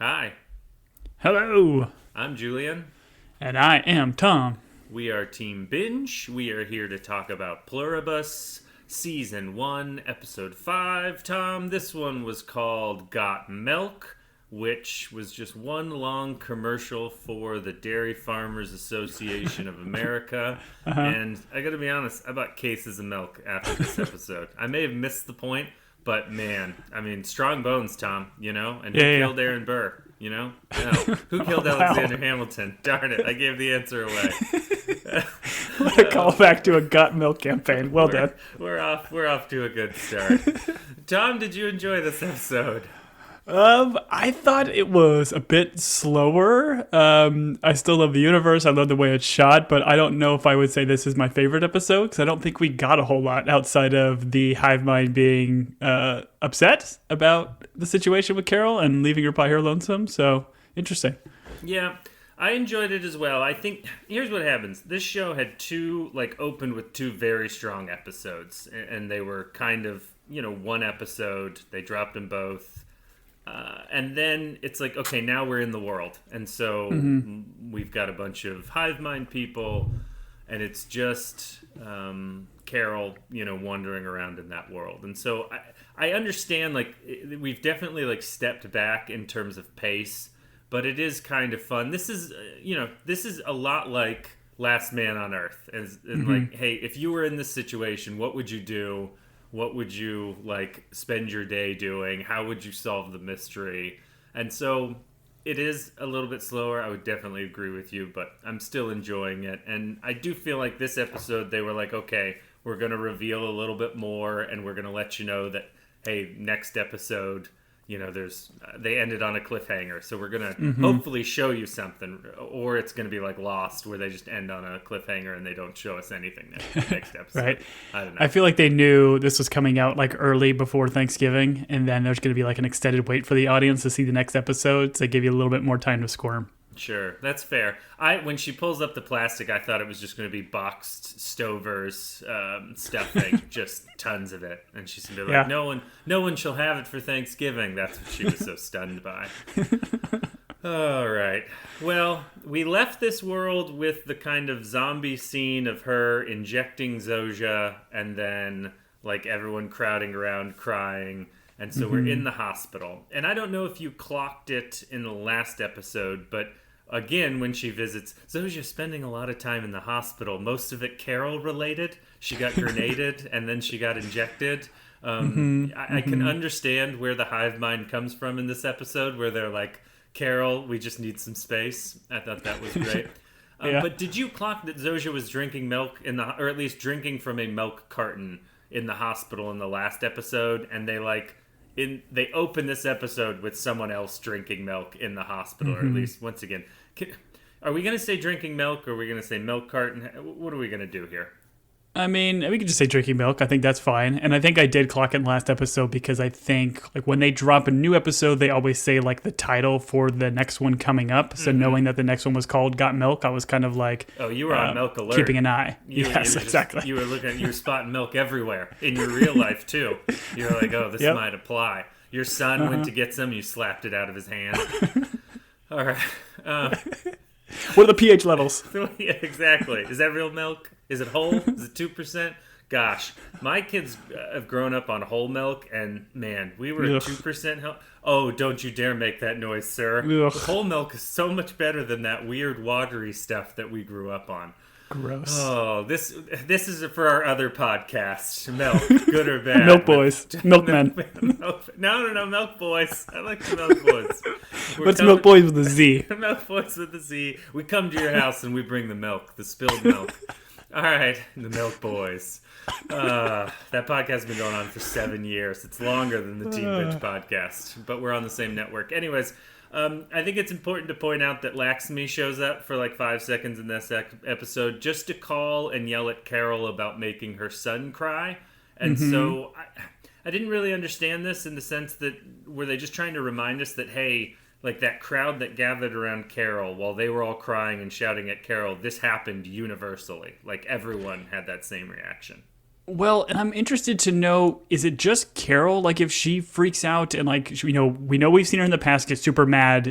Hi, Hello, I'm Julian. and I am Tom. We are Team Binge. We are here to talk about Pluribus, Season 1, Episode 5. Tom, this one was called Got Milk, which was just one long commercial for the Dairy Farmers Association of America. And I gotta be honest, I bought cases of milk after this episode. I may have missed the point, but man, I mean, strong bones, Tom, And who Yeah. killed Aaron Burr, No. Who killed Wow. Alexander Hamilton? Darn it, I gave the answer away. What a callback to a Got Milk campaign. Well done. We're off to a good start. Tom, did you enjoy this episode? I thought it was a bit slower. I still love the universe. I love the way it's shot, but I don't know if I would say this is my favorite episode because I don't think we got a whole lot outside of the hive mind being upset about the situation with Carol and leaving her by her lonesome. So interesting. Yeah, I enjoyed it as well. I think here's what happens. This show had opened with two very strong episodes, and they were kind of, one episode. They dropped them both. And then it's like, okay, now we're in the world. And so we've got a bunch of hive mind people, and it's just Carol, wandering around in that world. And so I understand, we've definitely, stepped back in terms of pace, but it is kind of fun. This is, this is a lot like Last Man on Earth. And hey, if you were in this situation, what would you do? What would you spend your day doing? How would you solve the mystery? And so it is a little bit slower. I would definitely agree with you, but I'm still enjoying it. And I do feel like this episode, they were like, okay, we're going to reveal a little bit more, and we're going to let you know that, hey, next episode, they ended on a cliffhanger. So we're going to hopefully show you something, or it's going to be like Lost, where they just end on a cliffhanger and they don't show us anything next episode. Right. I don't know. I feel like they knew this was coming out early before Thanksgiving, and then there's going to be an extended wait for the audience to see the next episode to give you a little bit more time to squirm. Sure, that's fair. When she pulls up the plastic, I thought it was just going to be boxed Stover's stuffing, just tons of it, and she's going to be like, "No one shall have it for Thanksgiving." That's what she was so stunned by. All right. Well, we left this world with the kind of zombie scene of her injecting Zoja, and then everyone crowding around crying. And so we're in the hospital. And I don't know if you clocked it in the last episode, but again, when she visits, Zoja's spending a lot of time in the hospital. Most of it Carol related. She got grenaded and then she got injected. I can understand where the hive mind comes from in this episode, where they're like, Carol, we just need some space. I thought that was great. Yeah. But did you clock that Zoja was drinking milk or at least drinking from a milk carton in the hospital in the last episode? And they open this episode with someone else drinking milk in the hospital, or at least, once again, are we going to say drinking milk, or are we going to say milk carton? What are we going to do here? I mean, we could just say drinking milk. I think that's fine. And I think I did clock it in last episode because I think when they drop a new episode, they always say the title for the next one coming up. So knowing that the next one was called Got Milk, I was kind of oh, you were on milk alert. Keeping an eye. Yes, exactly. You were spotting milk everywhere in your real life too. You were like, oh, this might apply. Your son went to get some, you slapped it out of his hand. All right. What are the pH levels? Yeah, exactly. Is that real milk? Is it whole? Is it 2%? Gosh, my kids have grown up on whole milk, and man, we were at 2% whole. Oh, don't you dare make that noise, sir. Whole milk is so much better than that weird watery stuff that we grew up on. Gross. Oh, this is for our other podcast. Milk, good or bad? Milk boys, milkmen. No, milk boys. I like the milk boys. What's milk boys with a Z? Milk boys with a Z. We come to your house and we bring the milk, the spilled milk. All right, the milk boys. That podcast has been going on for 7 years. It's longer than the Team Binge podcast, but we're on the same network. Anyways. I think it's important to point out that Lakshmi shows up for 5 seconds in this episode just to call and yell at Carol about making her son cry. And so I didn't really understand this in the sense that were they just trying to remind us that, hey, that crowd that gathered around Carol while they were all crying and shouting at Carol, this happened universally. Everyone had that same reaction. Well, and I'm interested to know, is it just Carol? Like, if she freaks out and, like, we know we've seen her in the past get super mad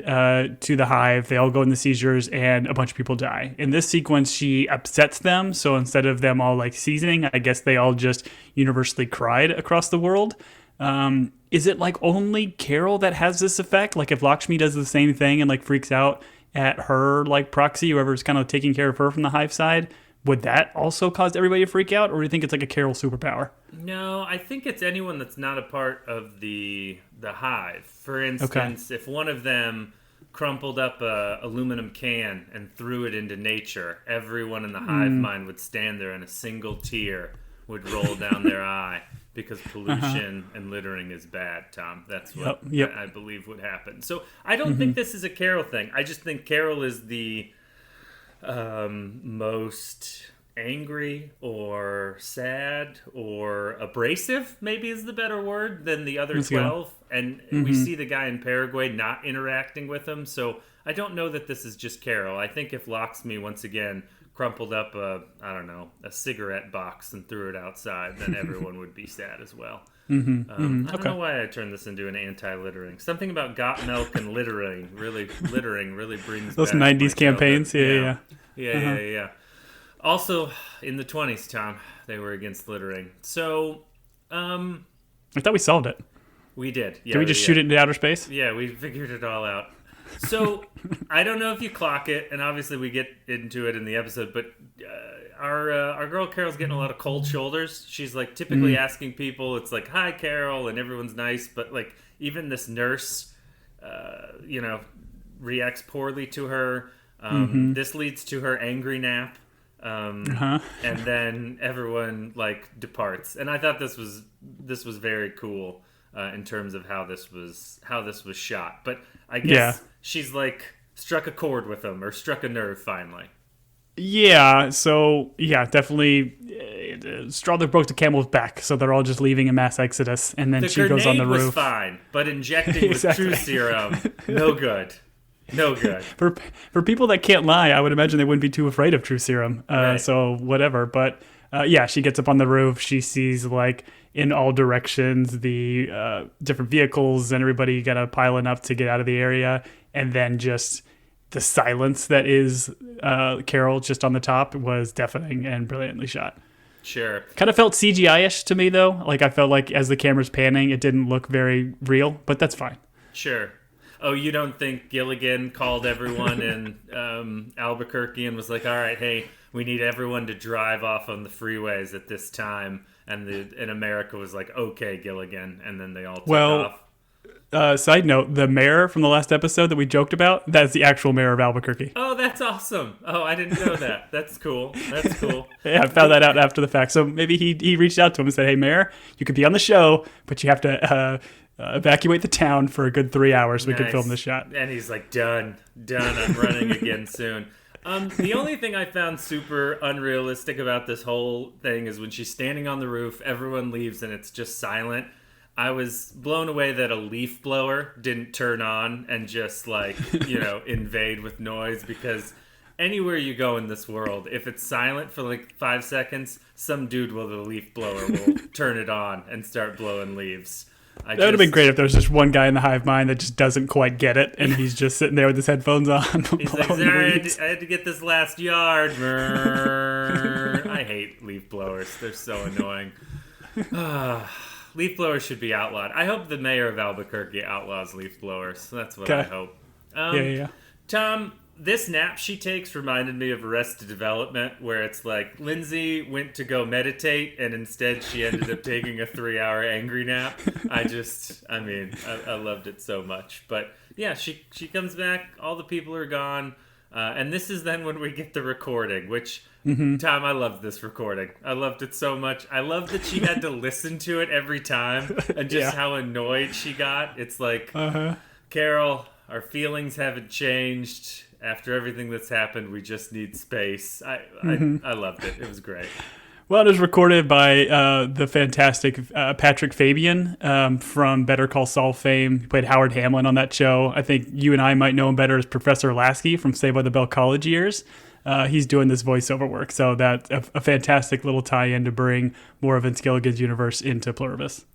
to the hive. They all go into seizures and a bunch of people die. In this sequence, she upsets them. So instead of them all, like, seasoning, I guess they all just universally cried across the world. Is it, like, only Carol that has this effect? Like, if Lakshmi does the same thing and, like, freaks out at her, like, proxy, whoever's kind of taking care of her from the hive side, would that also cause everybody to freak out, or do you think it's like a Carol superpower? No, I think it's anyone that's not a part of the hive. For instance, if one of them crumpled up a aluminum can and threw it into nature, everyone in the hive mind would stand there and a single tear would roll down their eye because pollution and littering is bad, Tom. That's what I believe would happen. So I don't think this is a Carol thing. I just think Carol is the most angry or sad or abrasive, maybe is the better word, than the other 12. And we see the guy in Paraguay not interacting with him. So I don't know that this is just Carol. I think if Lakshmi once again crumpled up a cigarette box and threw it outside, then everyone would be sad as well. I don't know why I turned this into an anti-littering. Something about got milk and littering really brings those back 90s campaigns. Yeah. Also, in the 20s, Tom, they were against littering. So, I thought we solved it. We did. Yeah, Did we just shoot it into outer space? Yeah, we figured it all out. So, I don't know if you clock it, and obviously we get into it in the episode, but our girl Carol's getting a lot of cold shoulders. She's like typically asking people, it's like, hi, Carol, and everyone's nice, but like even this nurse, reacts poorly to her. This leads to her angry nap. And then everyone like departs, and I thought this was very cool in terms of how this was shot. But I guess she's like struck a chord with them or struck a nerve finally. Yeah, so definitely straw that broke the camel's back. So they're all just leaving a mass exodus, and then she goes on the roof. The grenade was fine, but injecting with true serum, no good. No good. For people that can't lie, I would imagine they wouldn't be too afraid of true serum. Right. So whatever. But she gets up on the roof. She sees like in all directions the different vehicles and everybody kind of piling up to get out of the area. And then just the silence that is Carol just on the top was deafening and brilliantly shot. Sure. Kind of felt CGI-ish to me though. Like I felt like as the camera's panning, it didn't look very real, but that's fine. Sure. Oh, you don't think Gilligan called everyone in Albuquerque and was like, all right, hey, we need everyone to drive off on the freeways at this time. And America was like, okay, Gilligan. And then they all took off. Side note, the mayor from the last episode that we joked about, that's the actual mayor of Albuquerque. Oh, that's awesome. Oh, I didn't know that. That's cool. Yeah, I found that out after the fact. So maybe he reached out to him and said, hey, mayor, you could be on the show, but you have to... evacuate the town for a good 3 hours. We could film this shot. And he's like, done. I'm running again soon. The only thing I found super unrealistic about this whole thing is when she's standing on the roof, everyone leaves and it's just silent. I was blown away that a leaf blower didn't turn on and just like, invade with noise, because anywhere you go in this world, if it's silent for like 5 seconds, some dude with a leaf blower will turn it on and start blowing leaves. That would have been great if there was just one guy in the hive mind that just doesn't quite get it, and he's just sitting there with his headphones on. He's like, sorry, I had to get this last yard. I hate leaf blowers. They're so annoying. Leaf blowers should be outlawed. I hope the mayor of Albuquerque outlaws leaf blowers. That's what I hope. Tom, this nap she takes reminded me of Arrested Development, where it's like Lindsay went to go meditate and instead she ended up taking a 3-hour angry nap. I loved it so much. But yeah, she comes back, all the people are gone, and this is then when we get the recording, which, Tom, I loved this recording. I loved it so much. I loved that she had to listen to it every time and just how annoyed she got. It's like, Carol, our feelings haven't changed. After everything that's happened, we just need space. I loved it. It was great. Well, it was recorded by the fantastic Patrick Fabian from Better Call Saul fame. He played Howard Hamlin on that show. I think you and I might know him better as Professor Lasky from Saved by the Bell college years. he's doing this voiceover work. So that's a fantastic little tie-in to bring more of Vince Gilligan's universe into Pluribus.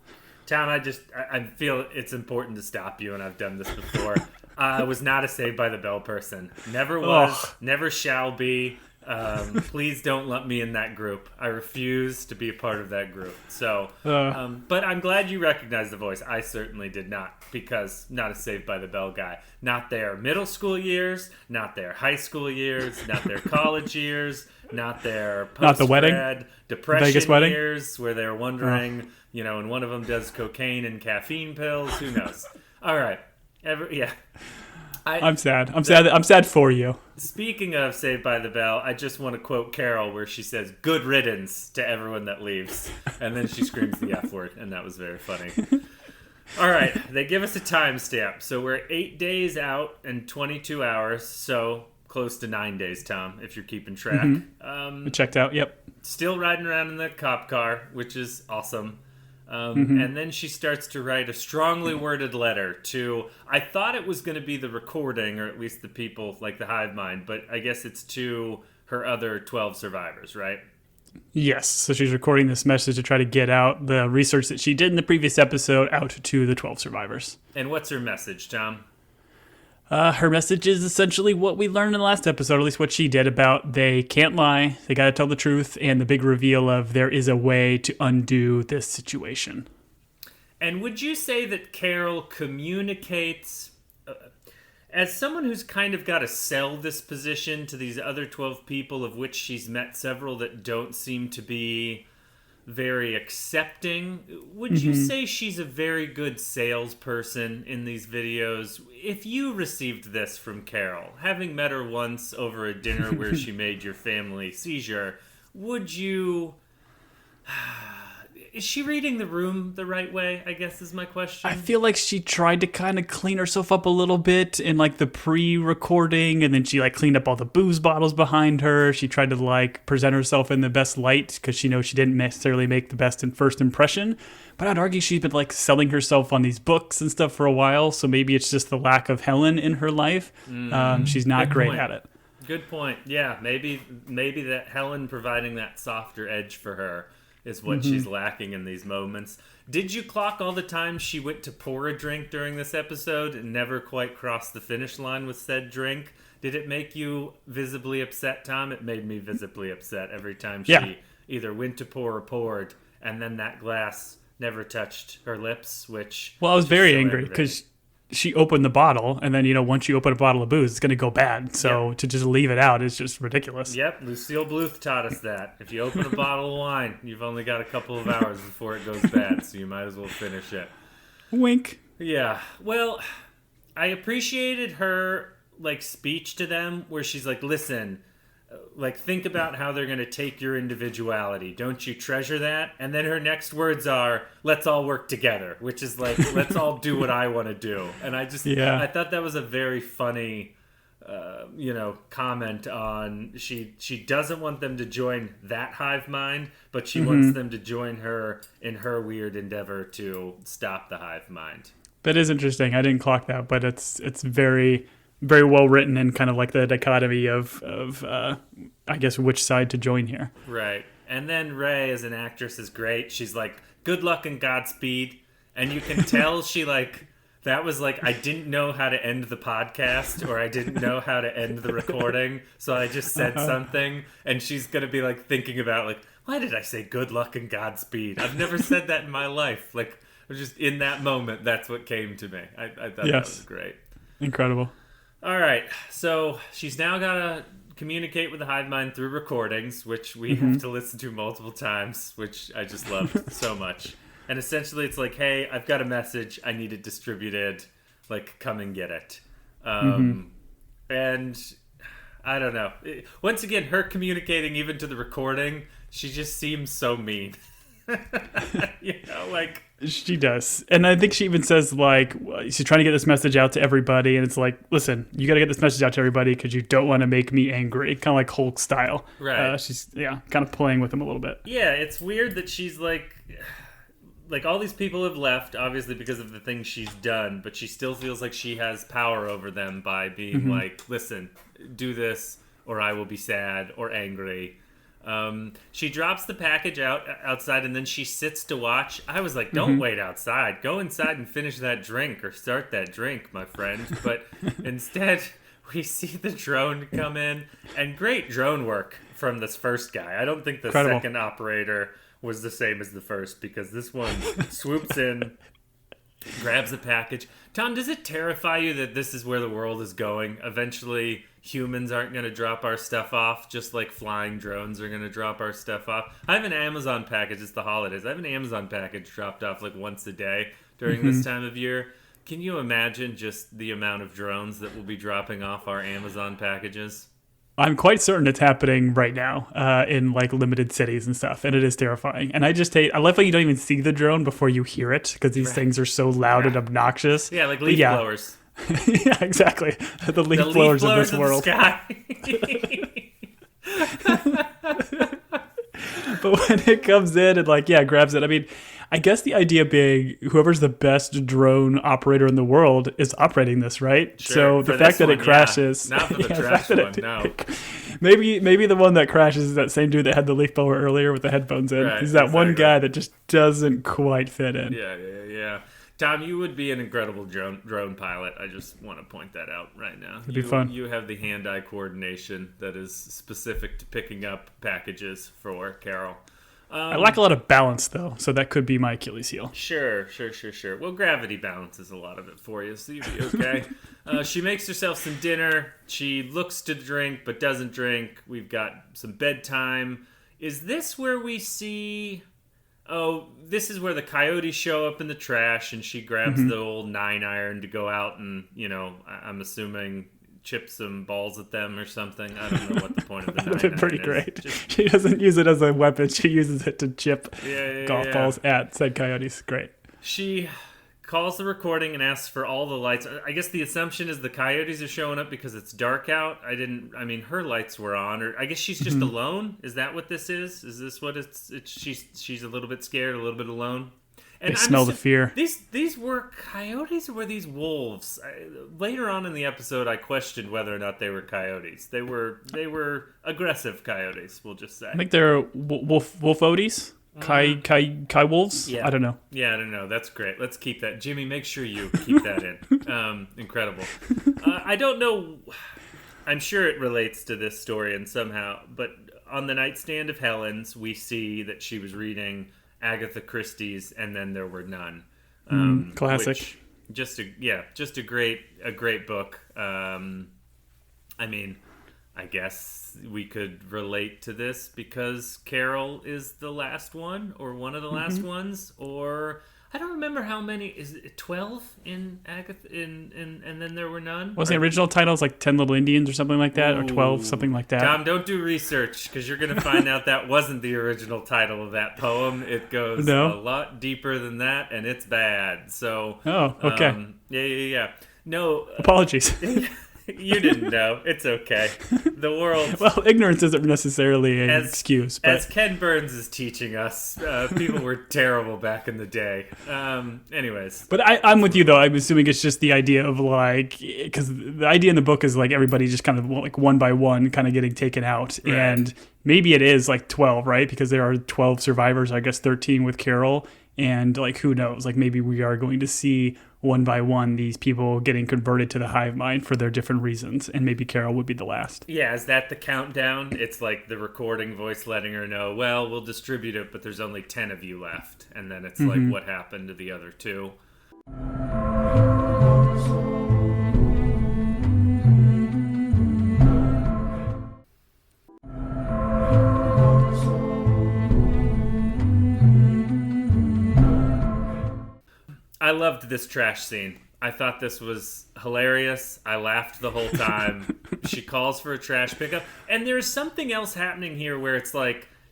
Tom, I feel it's important to stop you, and I've done this before. I was not a Saved by the Bell person. Never was, never shall be. Please don't let me in that group. I refuse to be a part of that group. So, but I'm glad you recognize the voice. I certainly did not, because not a Saved by the Bell guy. Not their middle school years, not their high school years, not their college years, not their not the wedding, depression Vegas wedding years where they're wondering, and one of them does cocaine and caffeine pills. Who knows? All right. I'm sad. I'm sad for you. Speaking of Saved by the Bell, I just want to quote Carol where she says, "Good riddance to everyone that leaves." And then she screams the F word, and that was very funny. All right, they give us a timestamp. So we're 8 days out and 22 hours, so close to 9 days, Tom, if you're keeping track. Checked out, yep. Still riding around in the cop car, which is awesome. And then she starts to write a strongly worded letter to, I thought it was going to be the recording, or at least the people, like the hive mind, but I guess it's to her other 12 survivors, right? Yes, so she's recording this message to try to get out the research that she did in the previous episode out to the 12 survivors. And what's her message, Tom? Her message is essentially what we learned in the last episode, at least what she did, about they can't lie, they got to tell the truth, and the big reveal of there is a way to undo this situation. And would you say that Carol communicates, as someone who's kind of got to sell this position to these other 12 people, of which she's met several that don't seem to be very accepting, would you say she's a very good salesperson in these videos? If you received this from Carol, having met her once over a dinner where she made your family seizure, would you... Is she reading the room the right way, I guess is my question. I feel like she tried to kind of clean herself up a little bit in like the pre-recording, and then she like cleaned up all the booze bottles behind her. She tried to like present herself in the best light because she knows she didn't necessarily make the best first impression. But I'd argue she's been like selling herself on these books and stuff for a while, so maybe it's just the lack of Helen in her life. She's not great at it. Good point. Yeah, maybe that Helen providing that softer edge for her is what she's lacking in these moments. Did you clock all the times she went to pour a drink during this episode and never quite crossed the finish line with said drink? Did it make you visibly upset, Tom? It made me visibly upset every time she either went to pour or poured, and then that glass never touched her lips, which... Well, I was very angry because she opened the bottle, and then, once you open a bottle of booze, it's going to go bad. So to just leave it out is just ridiculous. Yep, Lucille Bluth taught us that. If you open a bottle of wine, you've only got a couple of hours before it goes bad, so you might as well finish it. Wink. Yeah, well, I appreciated her, speech to them, where she's like, listen... think about how they're going to take your individuality. Don't you treasure that? And then her next words are, let's all work together, which is let's all do what I want to do. And I thought that was a very funny, comment on she doesn't want them to join that hive mind, but she wants them to join her in her weird endeavor to stop the hive mind. That is interesting. I didn't clock that, but it's very... very well written, and kind of like the dichotomy of I guess which side to join here. Right. And then Rhea as an actress is great. She's like, good luck and Godspeed. And you can tell she that was I didn't know how to end the podcast, or I didn't know how to end the recording. So I just said something, and she's going to be thinking about why did I say good luck and Godspeed? I've never said that in my life. Just in that moment, that's what came to me. I thought that was great. Incredible. All right, so she's now got to communicate with the hive mind through recordings, which we have to listen to multiple times, which I just loved so much. And essentially it's hey, I've got a message, I need it distributed, come and get it. And I don't know. Once again, her communicating even to the recording, she just seems so mean. She does. And I think she even says she's trying to get this message out to everybody, and it's listen, you got to get this message out to everybody because you don't want to make me angry, kind of like Hulk style. Right. She's kind of playing with him a little bit. Yeah, it's weird that she's all these people have left, obviously because of the things she's done, but she still feels like she has power over them by being listen, do this, or I will be sad or angry. She drops the package outside, and then she sits to watch. I was like, don't wait outside. Go inside and finish that drink, or start that drink, my friend. But instead, we see the drone come in, and great drone work from this first guy. I don't think the second operator was the same as the first, because this one swoops in, grabs the package. Tom, does it terrify you that this is where the world is going? Eventually, humans aren't going to drop our stuff off, just like flying drones are going to drop our stuff off. I have an Amazon package. It's the holidays. I have an Amazon package dropped off like once a day during this time of year. Can you imagine just the amount of drones that will be dropping off our Amazon packages? I'm quite certain it's happening right now in like limited cities and stuff, and it is terrifying. And I just hate. I love how you don't even see the drone before you hear it, because these things are so loud and obnoxious. Yeah, like leaf blowers. Yeah, exactly. The leaf blowers of this world. The sky. But when it comes in and grabs it, I mean, I guess the idea being whoever's the best drone operator in the world is operating this, right? Sure. So the fact that it crashes, not for the trash one, no. Maybe the one that crashes is that same dude that had the leaf blower earlier with the headphones in. Right, He's that one guy that just doesn't quite fit in. Yeah. Tom, you would be an incredible drone pilot. I just want to point that out right now. It'd be fun. You have the hand-eye coordination that is specific to picking up packages for Carol. I lack a lot of balance, though, so that could be my Achilles heel. Sure. Well, gravity balances a lot of it for you, so you'll be okay. She makes herself some dinner. She looks to drink, but doesn't drink. We've got some bedtime. Is this where we see... Oh, this is where the coyotes show up in the trash, and she grabs the old 9-iron to go out and, I'm assuming... chip some balls at them or something. I don't know what the point of the 9-iron is. Pretty great. She doesn't use it as a weapon. She uses it to chip golf balls at said coyotes. Great. She calls the recording and asks for all the lights. I guess the assumption is the coyotes are showing up because it's dark out. Her lights were on, or I guess she's just alone. Is that what this is? Is this what it's she's a little bit scared, a little bit alone? And they smell the fear. These were coyotes, or were these wolves? Later on in the episode, I questioned whether or not they were coyotes. They were aggressive coyotes, we'll just say. I think they're wolfotes, kai wolves. Yeah. I don't know. Yeah, I don't know. That's great. Let's keep that. Jimmy, make sure you keep that in. Incredible. I don't know. I'm sure it relates to this story and somehow, but on the nightstand of Helen's, we see that she was reading Agatha Christie's And Then There Were None. Classic. Just a great book. I guess we could relate to this because Carol is the last one, or one of the last ones, or I don't remember how many. Is it 12 in Agatha? And Then There Were None. Was the original title like 10 Little Indians or something like that, or 12, something like that? Tom, don't do research, because you're going to find out that wasn't the original title of that poem. It goes a lot deeper than that, and it's bad. So. Oh, okay. Yeah. No. Apologies. You didn't know. It's okay. The world... Well, ignorance isn't necessarily an excuse. But... As Ken Burns is teaching us, people were terrible back in the day. Anyways. But I'm with you, though. I'm assuming it's just the idea of, because the idea in the book is, everybody just kind of, one by one kind of getting taken out. Right. And maybe it is, 12, right? Because there are 12 survivors, I guess 13 with Carol. And, who knows? Maybe we are going to see one by one these people getting converted to the hive mind for their different reasons, and maybe Carol would be the last. Yeah, is that the countdown? It's like the recording voice letting her know, well, we'll distribute it, but there's only 10 of you left. And then it's what happened to the other 2. I loved this trash scene. I thought this was hilarious. I laughed the whole time. She calls for a trash pickup. And there's something else happening here where it's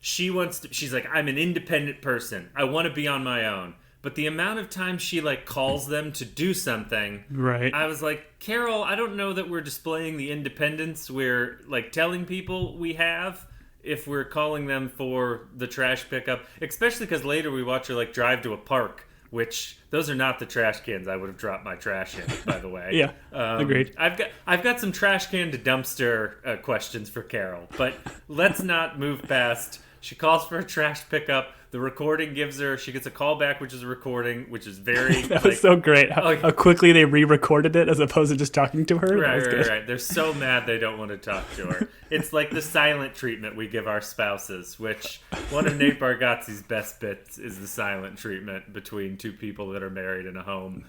she's like, I'm an independent person. I want to be on my own. But the amount of time she calls them to do something, right? I was like, Carol, I don't know that we're displaying the independence we're telling people we have if we're calling them for the trash pickup. Especially because later we watch her drive to a park which those are not the trash cans I would have dropped my trash in, by the way. Yeah, agreed. I've got some trash can to dumpster questions for Carol, but let's not move past. She calls for a trash pickup. The recording she gets a call back, which is a recording, which is very... That was so great. How quickly they re-recorded it as opposed to just talking to her. Right. They're so mad they don't want to talk to her. It's like the silent treatment we give our spouses, which one of Nate Bargatze's best bits is the silent treatment between two people that are married in a home.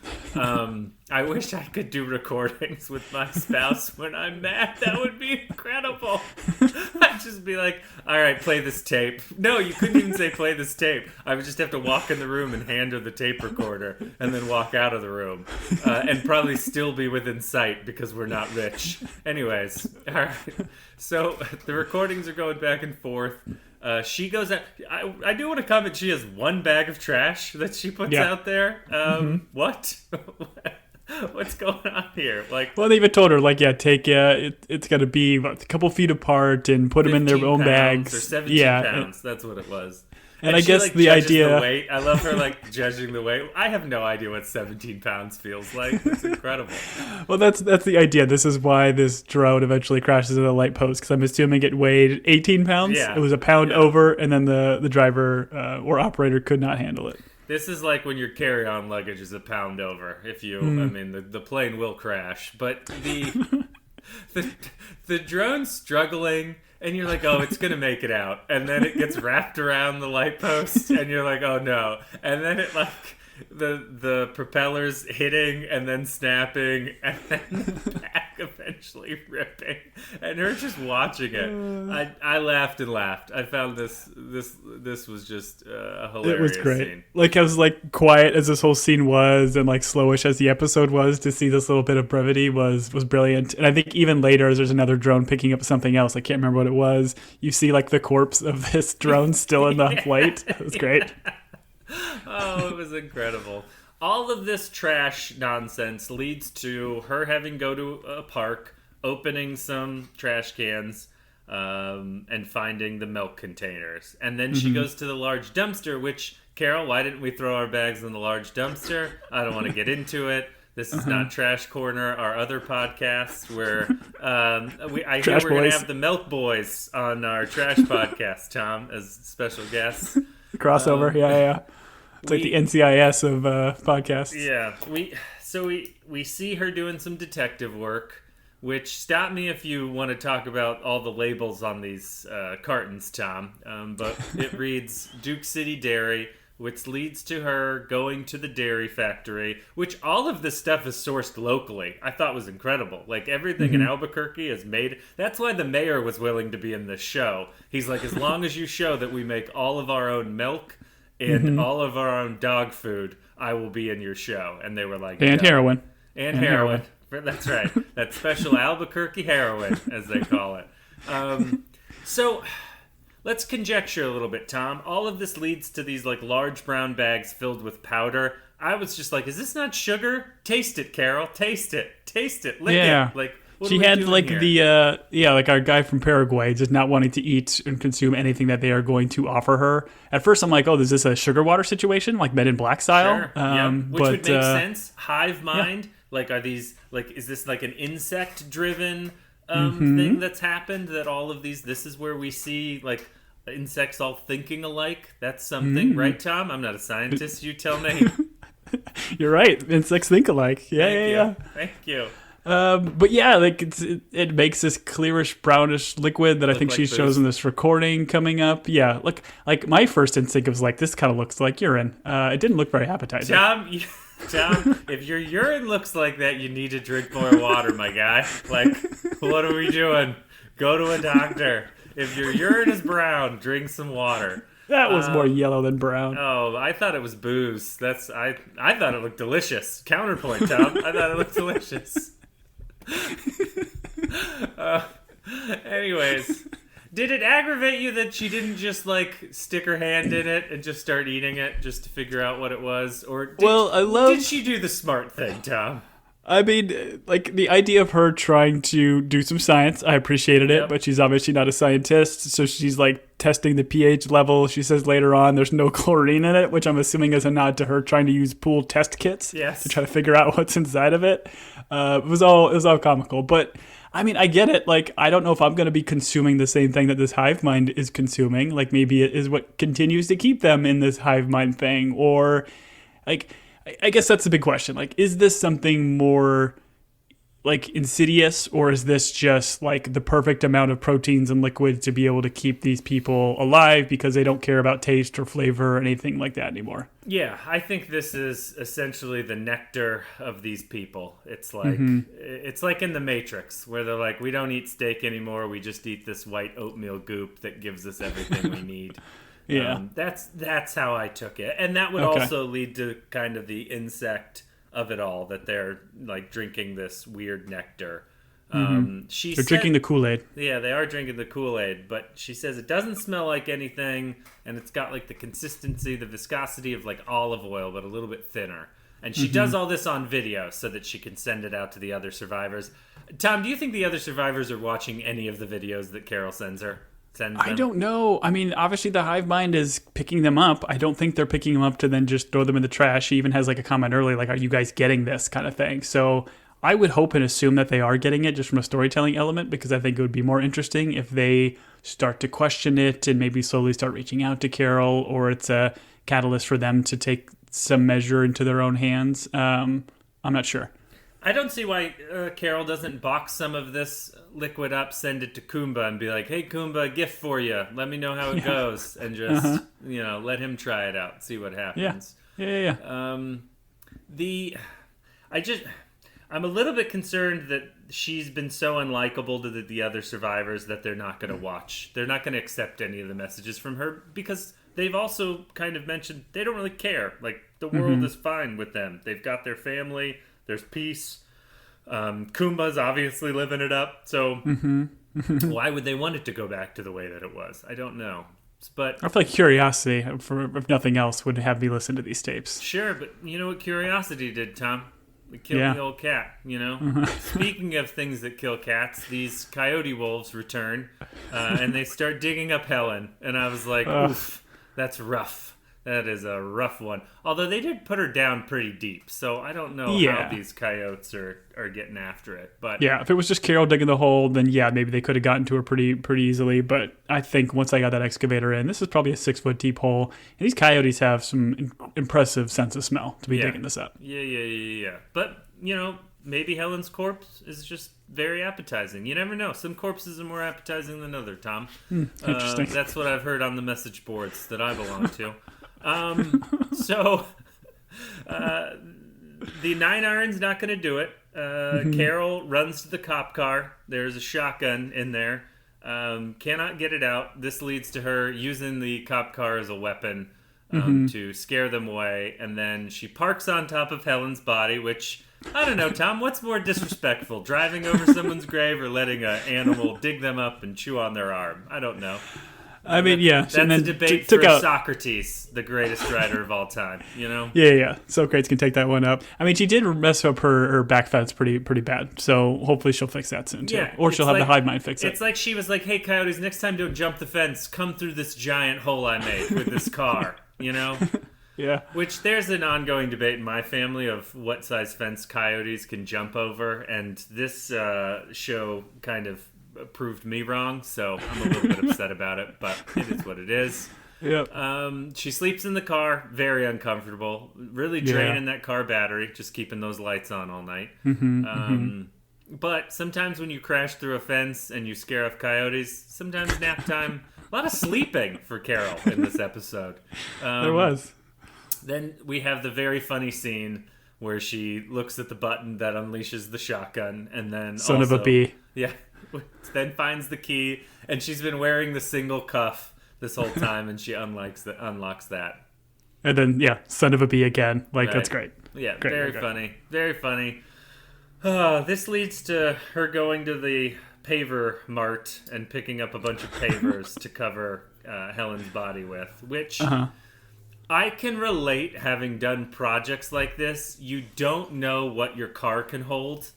I wish I could do recordings with my spouse when I'm mad. That would be incredible. I'd just be like, all right, play this tape. No, you couldn't even say play this tape. I would just have to walk in the room and hand her the tape recorder and then walk out of the room and probably still be within sight because we're not rich. Anyways, all right. So the recordings are going back and forth. She goes out. I do want to comment. She has one bag of trash that she puts out there. What? What's going on here? Well, they even told her, take it's got to be a couple feet apart and put them in their own bags. Or 17 pounds. That's what it was. And I guess the idea... The weight. I love her, judging the weight. I have no idea what 17 pounds feels like. It's incredible. Well, that's the idea. This is why this drone eventually crashes into the light post, because I'm assuming it weighed 18 pounds. Yeah. It was a pound over, and then the driver or operator could not handle it. This is like when your carry-on luggage is a pound over. If you... I mean, the plane will crash. But the drone's struggling... And you're like, oh, it's going to make it out. And then it gets wrapped around the light post, and you're like, oh, no. And then it, the propellers hitting and then snapping, and then the back eventually ripping. And her just watching it. I laughed and laughed. I found this was just a hilarious scene. It was great. Scene. I was quiet as this whole scene was, and slowish as the episode was, to see this little bit of brevity was brilliant. And I think even later, there's another drone picking up something else. I can't remember what it was. You see the corpse of this drone still in the plate. It was great. Oh, it was incredible. All of this trash nonsense leads to her having to go to a park, opening some trash cans, and finding the milk containers. And then she goes to the large dumpster, which, Carol, why didn't we throw our bags in the large dumpster? I don't want to get into it. This is not Trash Corner, our other podcast, where I hear we're going to have the Milk Boys on our trash podcast, Tom, as special guests. Crossover, yeah. It's like the NCIS of podcasts. Yeah, we see her doing some detective work, which, stop me if you want to talk about all the labels on these cartons, Tom. But it reads Duke City Dairy, which leads to her going to the dairy factory, which all of this stuff is sourced locally. I thought was incredible. Everything in Albuquerque is made. That's why the mayor was willing to be in this show. He's like, as long as you show that we make all of our own milk and all of our own dog food, I will be in your show. And they were like... And heroin. And heroin. That's right. That special Albuquerque heroin, as they call it. So... Let's conjecture a little bit, Tom. All of this leads to these large brown bags filled with powder. I was just like, is this not sugar? Taste it, Carol. Taste it. Lick it. She had our guy from Paraguay just not wanting to eat and consume anything that they are going to offer her. At first I'm like, oh, is this a sugar water situation, like Men in Black style? Sure. Which would make sense. Hive mind. Are these is this an insect driven thing that's happened, that all of these, this is where we see insects all thinking alike? That's something, right, Tom? I'm not a scientist, you tell me. You're right, insects think alike. Thank you. But yeah, it makes this clearish brownish liquid that I think she shows in this recording coming up. Yeah, my first instinct was this kind of looks like urine. It didn't look very appetizing. Tom, if your urine looks like that, you need to drink more water, my guy. What are we doing? Go to a doctor. If your urine is brown, drink some water. That was more yellow than brown. Oh, I thought it was booze. I thought it looked delicious. Counterpoint, Tom. I thought it looked delicious. Anyways, did it aggravate you that she didn't just stick her hand in it and just start eating it just to figure out what it was? Or did she do the smart thing, Tom? I mean, like the idea of her trying to do some science, I appreciated it, Yep. but she's obviously not a scientist, so she's like testing the pH level. She says later on there's no chlorine in it, which I'm assuming is a nod to her trying to use pool test kits Yes. to try to figure out what's inside of it. It was all comical, but I mean, I get it. Like, I don't know if I'm going to be consuming the same thing that this hive mind is consuming. Like, maybe it is what continues to keep them in this hive mind thing, or like I guess that's the big question. Like, is this something more like insidious, or is this just like the perfect amount of proteins and liquids to be able to keep these people alive because they don't care about taste or flavor or anything like that anymore? Yeah, I think this is essentially the nectar of these people. It's like it's like in the Matrix, where they're like, we don't eat steak anymore. We just eat this white oatmeal goop that gives us everything we need. Yeah. That's how I took it, and that would Okay. also lead to kind of the insect of it all, that they're like drinking this weird nectar. They're drinking the Kool-Aid. Yeah, they are drinking the Kool-Aid, but she says it doesn't smell like anything, and it's got like the consistency, the viscosity of like olive oil, but a little bit thinner. And she does all this on video so that she can send it out to the other survivors. Tom, do you think the other survivors are watching any of the videos that Carol sends them? I don't know. I mean, obviously the hive mind is picking them up. I don't think they're picking them up to then just throw them in the trash. She even has like a comment earlier, like, are you guys getting this kind of thing? So I would hope and assume that they are getting it just from a storytelling element, because I think it would be more interesting if they start to question it and maybe slowly start reaching out to Carol, or it's a catalyst for them to take some measure into their own hands. I'm not sure. I don't see why Carol doesn't box some of this liquid up, send it to Kumba, and be like, "Hey, Kumba, gift for you. Let me know how it goes," and just let him try it out, see what happens. Yeah. I'm a little bit concerned that she's been so unlikable to the other survivors that they're not going to watch. They're not going to accept any of the messages from her, because they've also kind of mentioned they don't really care. Like, the world is fine with them. They've got their family. There's peace. Kumba's obviously living it up. So why would they want it to go back to the way that it was? I don't know. But I feel like curiosity, if nothing else, would have me listen to these tapes. sure, but you know what curiosity did, Tom? It killed the old cat, Speaking of things that kill cats, these coyote wolves return, and they start digging up Helen. And I was like, oof, that's rough. That is a rough one. Although they did put her down pretty deep, so I don't know how these coyotes are getting after it. But yeah, if it was just Carol digging the hole, then yeah, maybe they could have gotten to her pretty easily. But I think once I got that excavator in, this is probably a 6-foot deep hole, and these coyotes have some impressive sense of smell to be digging this up. Yeah. But maybe Helen's corpse is just very appetizing. You never know. Some corpses are more appetizing than other, Tom. Interesting. That's what I've heard on the message boards that I belong to. So the 9-iron's not going to do it. Carol runs to the cop car. There's a shotgun in there. Cannot get it out. This leads to her using the cop car as a weapon to scare them away. And then she parks on top of Helen's body, which, I don't know, Tom, what's more disrespectful? Driving over someone's grave or letting an animal dig them up and chew on their arm? I don't know. I mean, yeah. That's and then a debate took for out Socrates, the greatest writer of all time, Yeah. Socrates can take that one up. I mean, she did mess up her back fence pretty bad. So hopefully she'll fix that soon too. Yeah, Or she'll have the hive mind fix it. It's like she was like, "Hey, coyotes, next time don't jump the fence. Come through this giant hole I made with this car." Yeah. Which there's an ongoing debate in my family of what size fence coyotes can jump over, and this show kind of proved me wrong, so I'm a little bit upset about it, but it is what it is. Yep. She sleeps in the car, very uncomfortable, really draining that car battery, just keeping those lights on all night. But sometimes when you crash through a fence and you scare off coyotes, sometimes nap time, a lot of sleeping for Carol in this episode. There was. Then we have the very funny scene where she looks at the button that unleashes the shotgun, and then Son of a bee. Yeah. Then finds the key, and she's been wearing the single cuff this whole time, and she unlocks that. And then, son of a bee again. Like, That's great. Yeah, great, very funny. Very funny. This leads to her going to the paver mart and picking up a bunch of pavers to cover Helen's body with, which I can relate, having done projects like this. You don't know what your car can hold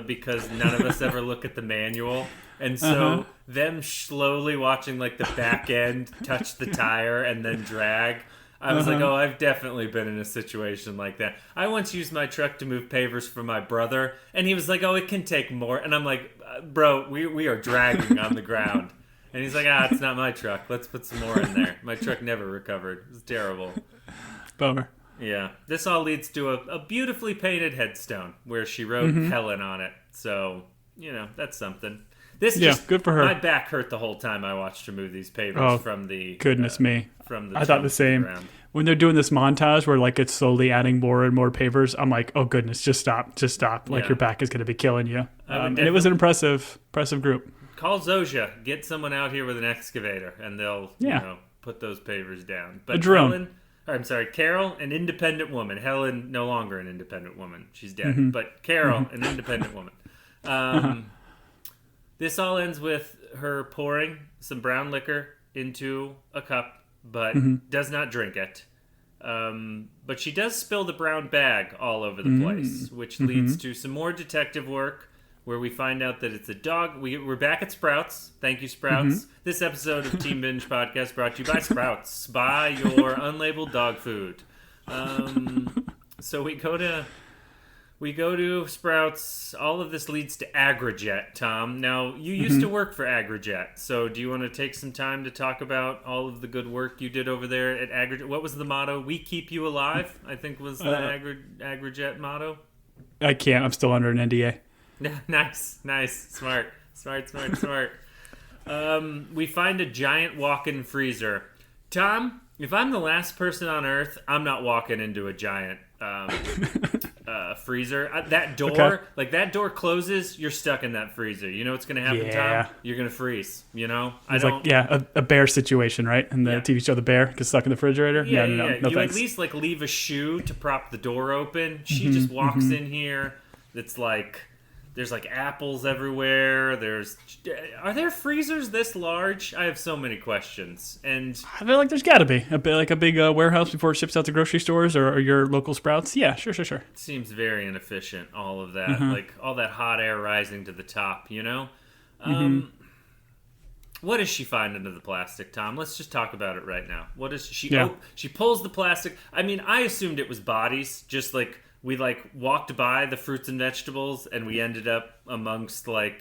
because none of us ever look at the manual. And so them slowly watching like the back end touch the tire and then drag. I was like, oh, I've definitely been in a situation like that. I once used my truck to move pavers for my brother, and he was like, oh, it can take more. And I'm like, bro, we are dragging on the ground. And he's like, it's not my truck. Let's put some more in there. My truck never recovered. It was terrible. Bummer. Yeah. This all leads to a beautifully painted headstone where she wrote Helen on it. So, that's something. Good for her. My back hurt the whole time I watched her move these pavers from the... Goodness me. From the I thought the same. When they're doing this montage where like it's slowly adding more and more pavers, I'm like, oh goodness, just stop. Like your back is going to be killing you. And it was an impressive group. Call Zosha. Get someone out here with an excavator, and they'll put those pavers down. But a drone. Carol, an independent woman. Helen, no longer an independent woman. She's dead. But Carol, an independent woman. This all ends with her pouring some brown liquor into a cup, but does not drink it. But she does spill the brown bag all over the place, which leads to some more detective work where we find out that it's a dog. We're back at Sprouts. Thank you, Sprouts. This episode of Team Binge Podcast brought to you by Sprouts. Buy your unlabeled dog food. So we go to Sprouts. All of this leads to Agrojet, Tom. Now, you used to work for Agrojet, so do you want to take some time to talk about all of the good work you did over there at Agrojet? What was the motto? We keep you alive, I think was the Agrojet motto. I can't. I'm still under an NDA. Nice. Smart. We find a giant walk-in freezer. Tom, if I'm the last person on Earth, I'm not walking into a giant freezer. That door closes, you're stuck in that freezer. You know what's going to happen, Tom? You're going to freeze, It's a bear situation, right? And the TV show The Bear gets stuck in the refrigerator. No, you thanks. at least leave a shoe to prop the door open. She just walks in here. It's like... There's apples everywhere. Are there freezers this large? I have so many questions, and I feel like there's got to be a big warehouse before it ships out to grocery stores or your local Sprouts. Yeah, sure. It seems very inefficient. All of that, all that hot air rising to the top. What does she find under the plastic, Tom? Let's just talk about it right now. What is she? Yeah. She pulls the plastic. I mean, I assumed it was bodies, just like. We walked by the fruits and vegetables, and we ended up amongst they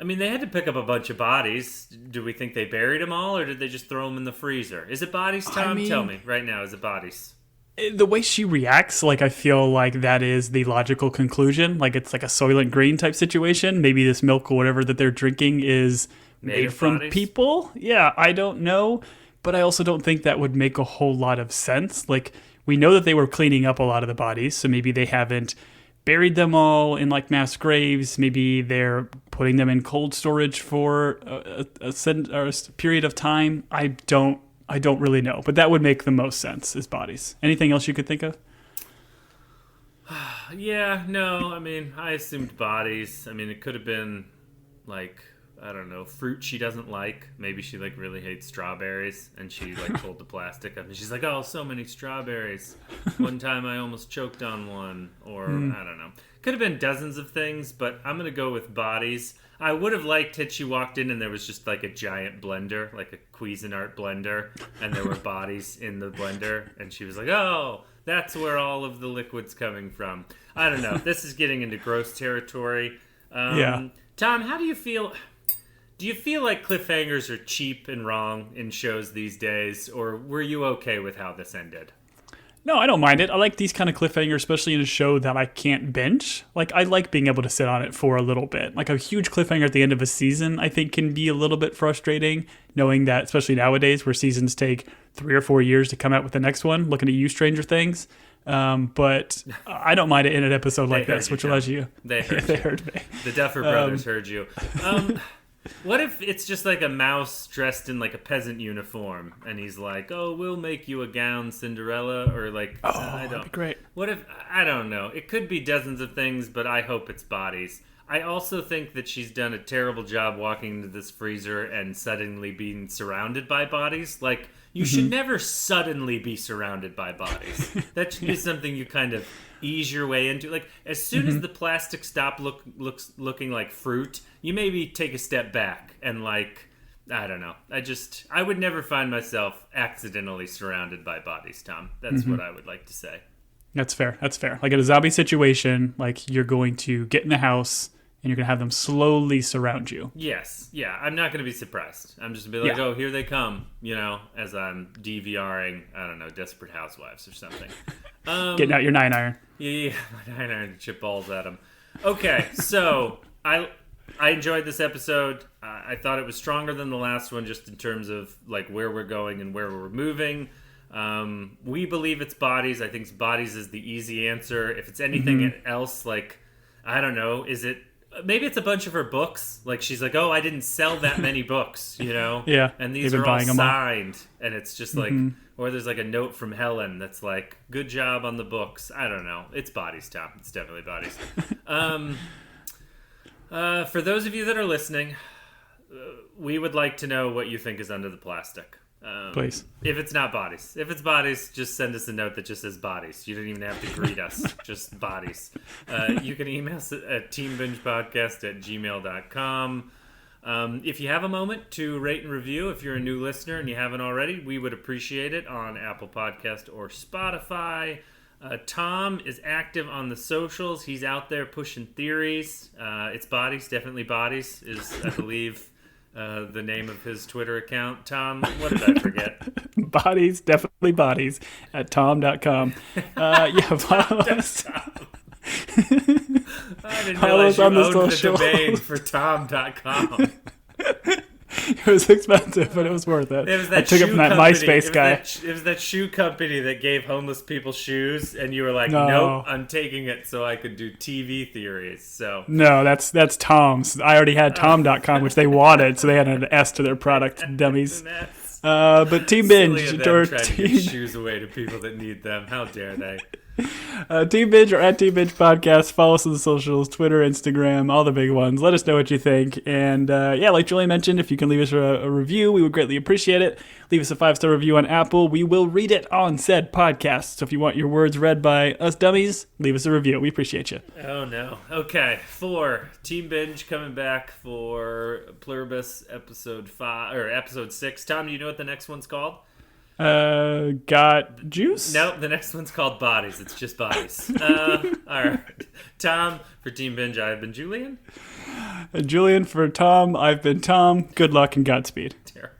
had to pick up a bunch of bodies. Do we think they buried them all, or did they just throw them in the freezer? Is it bodies, Tom? Tell me right now. Is it bodies? The way she reacts, I feel like that is the logical conclusion. It's like a Soylent Green type situation. Maybe this milk or whatever that they're drinking is made from bodies? People. Yeah, I don't know, but I also don't think that would make a whole lot of sense. We know that they were cleaning up a lot of the bodies, so maybe they haven't buried them all in mass graves. Maybe they're putting them in cold storage for a period of time. I don't really know, but that would make the most sense as bodies. Anything else you could think of? Yeah, no. I assumed bodies. It could have been I don't know, fruit she doesn't like. Maybe she really hates strawberries, and she pulled the plastic up, and she's like, "Oh, so many strawberries." One time I almost choked on one, or I don't know. Could have been dozens of things, but I'm gonna go with bodies. I would have liked had she walked in and there was just a giant blender, like a Cuisinart blender, and there were bodies in the blender, and she was like, "Oh, that's where all of the liquid's coming from." I don't know. This is getting into gross territory. Tom, how do you feel? Do you feel like cliffhangers are cheap and wrong in shows these days, or were you okay with how this ended? No, I don't mind it. I like these kind of cliffhangers, especially in a show that I can't binge. I like being able to sit on it for a little bit. A huge cliffhanger at the end of a season, I think, can be a little bit frustrating, knowing that, especially nowadays, where seasons take 3 or 4 years to come out with the next one, looking at you, Stranger Things. But I don't mind it in an episode like this, which allows you. They heard me. The Duffer Brothers heard you. What if it's just a mouse dressed in a peasant uniform, and he's like, "Oh, we'll make you a gown, Cinderella," or that'd be great. What if, I don't know. It could be dozens of things, but I hope it's bodies. I also think that she's done a terrible job walking into this freezer and suddenly being surrounded by bodies. Like, you should never suddenly be surrounded by bodies. That should be something you kind of ease your way into. Like, as soon as the plastic looking like fruit, you maybe take a step back and, like, I don't know. I would never find myself accidentally surrounded by bodies, Tom. That's what I would like to say. That's fair. Like in a zombie situation, like you're going to get in the house and you're going to have them slowly surround you. Yes. Yeah. I'm not going to be surprised. I'm just going to be like, oh, here they come, as I'm DVRing, I don't know, Desperate Housewives or something. Getting out your 9-iron. Yeah, my 9-iron to chip balls at them. Okay, so I enjoyed this episode. I thought it was stronger than the last one just in terms of like where we're going and where we're moving. We believe it's bodies. I think bodies is the easy answer. If it's anything else, like, I don't know, maybe it's a bunch of her books. Like, she's like, oh, I didn't sell that many books, Yeah. And these are all signed. And it's just like, or there's like a note from Helen that's like, good job on the books. I don't know. It's bodies, Tom. It's definitely bodies. For those of you that are listening, we would like to know what you think is under the plastic. Please. If it's not bodies. If it's bodies, just send us a note that just says bodies. You don't even have to greet us. Just bodies. You can email us at teambingepodcast@gmail.com. If you have a moment to rate and review, if you're a new listener and you haven't already, we would appreciate it on Apple Podcast or Spotify. Tom is active on the socials. He's out there pushing theories. It's bodies, definitely bodies, is, I believe, the name of his Twitter account. Tom, what did I forget? Bodies, definitely bodies, at tom.com. Follow us. I didn't realize you owned the domain for tom.com. It was expensive, but it was worth it. I took it from that MySpace guy. It was that shoe company that gave homeless people shoes, and you were like, nope, I'm taking it so I could do TV theories. So no, that's Tom's. I already had tom.com, which they wanted, so they had an S to their product, dummies. But Team Binge. Trying to give shoes away to people that need them. How dare they? Team Binge or at Team Binge Podcast. Follow us on the socials, Twitter, Instagram, all the big ones. Let us know what you think. And like Julian mentioned, if you can leave us a review, we would greatly appreciate it. Leave us a 5-star review on Apple. We will read it on said podcast. So if you want your words read by us dummies, leave us a review. We appreciate you. Oh, no. Okay. 4. Team Binge coming back for Pluribus episode 5 or episode 6. Tom, do you know what the next one's called? Got juice? No, the next one's called Bodies. It's just bodies. All right. Tom, for Team Binge, I've been Julian. Julian, for Tom, I've been Tom. Good luck and Godspeed. Terrible.